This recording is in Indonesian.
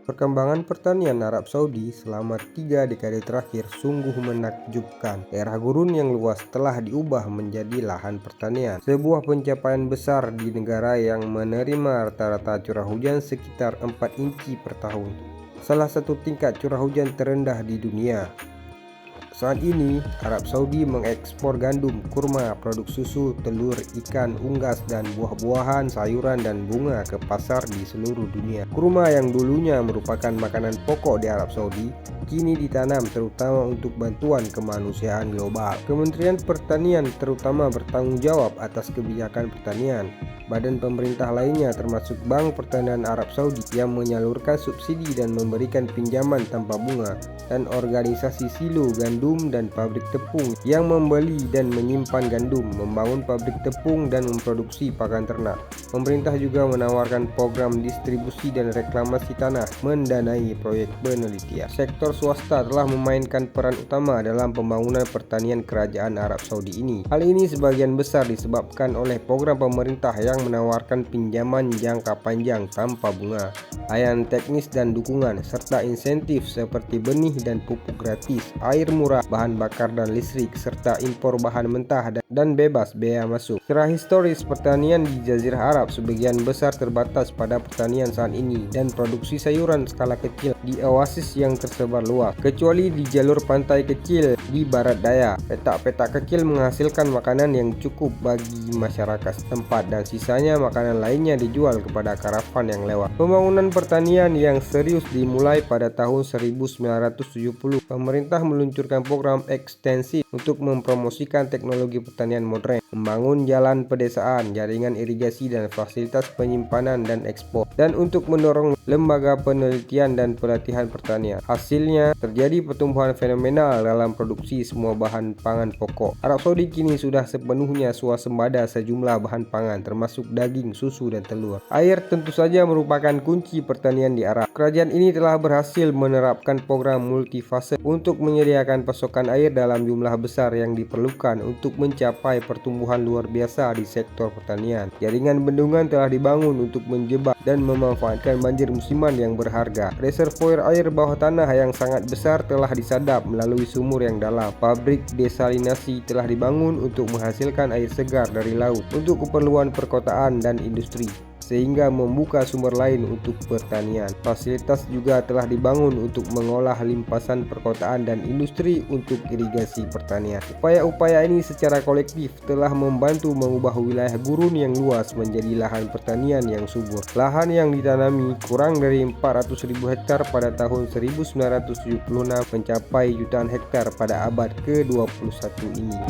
Perkembangan pertanian Arab Saudi selama 3 dekade terakhir sungguh menakjubkan. Daerah gurun yang luas telah diubah menjadi lahan pertanian, sebuah pencapaian besar di negara yang menerima rata-rata curah hujan sekitar 4 inci per tahun, salah satu tingkat curah hujan terendah di dunia. Saat ini, Arab Saudi mengekspor gandum, kurma, produk susu, telur, ikan, unggas, dan buah-buahan, sayuran, dan bunga ke pasar di seluruh dunia. Kurma yang dulunya merupakan makanan pokok di Arab Saudi, kini ditanam terutama untuk bantuan kemanusiaan global. Kementerian Pertanian terutama bertanggung jawab atas kebijakan pertanian. Badan pemerintah lainnya termasuk Bank Pertanian Arab Saudi yang menyalurkan subsidi dan memberikan pinjaman tanpa bunga, dan organisasi silo gandum dan pabrik tepung yang membeli dan menyimpan gandum, membangun pabrik tepung dan memproduksi pakan ternak. Pemerintah juga menawarkan program distribusi dan reklamasi tanah, mendanai proyek penelitian. Sektor swasta telah memainkan peran utama dalam pembangunan pertanian kerajaan Arab Saudi ini. Hal ini sebagian besar disebabkan oleh program pemerintah yang menawarkan pinjaman jangka panjang tanpa bunga, layanan teknis dan dukungan, serta insentif seperti benih dan pupuk gratis, air murah, bahan bakar dan listrik, serta impor bahan mentah dan bebas bea masuk. Secara historis, pertanian di Jazirah Arab sebagian besar terbatas pada pertanian saat ini dan produksi sayuran skala kecil di oasis yang tersebar luas, kecuali di jalur pantai kecil di barat daya. Petak-petak kecil menghasilkan makanan yang cukup bagi masyarakat setempat, dan sisanya makanan lainnya dijual kepada karavan yang lewat. Pembangunan pertanian yang serius dimulai pada tahun 1970. Pemerintah meluncurkan program ekstensif untuk mempromosikan teknologi pertanian modern, membangun jalan pedesaan, jaringan irigasi dan fasilitas penyimpanan dan ekspor, dan untuk mendorong lembaga penelitian dan pelatihan pertanian. Hasilnya, terjadi pertumbuhan fenomenal dalam produksi semua bahan pangan pokok. Arab Saudi kini sudah sepenuhnya swasembada sejumlah bahan pangan, termasuk daging, susu, dan telur. Air tentu saja merupakan kunci pertanian di Arab. Kerajaan ini telah berhasil menerapkan program multifase untuk menyediakan pasokan air dalam jumlah besar yang diperlukan untuk mencapai pertumbuhan luar biasa di sektor pertanian. Jaringan bendungan telah dibangun untuk menjebak dan memanfaatkan banjir musiman yang berharga. Reservoir air bawah tanah yang sangat besar telah disadap melalui sumur yang dalam. Pabrik desalinasi telah dibangun untuk menghasilkan air segar dari laut untuk keperluan perkotaan dan industri, sehingga membuka sumber lain untuk pertanian. Fasilitas juga telah dibangun untuk mengolah limpasan perkotaan dan industri untuk irigasi pertanian. Upaya-upaya ini secara kolektif telah membantu mengubah wilayah gurun yang luas menjadi lahan pertanian yang subur. Lahan yang ditanami kurang dari 400.000 hektar pada tahun 1976 mencapai jutaan hektar pada abad ke-21 ini.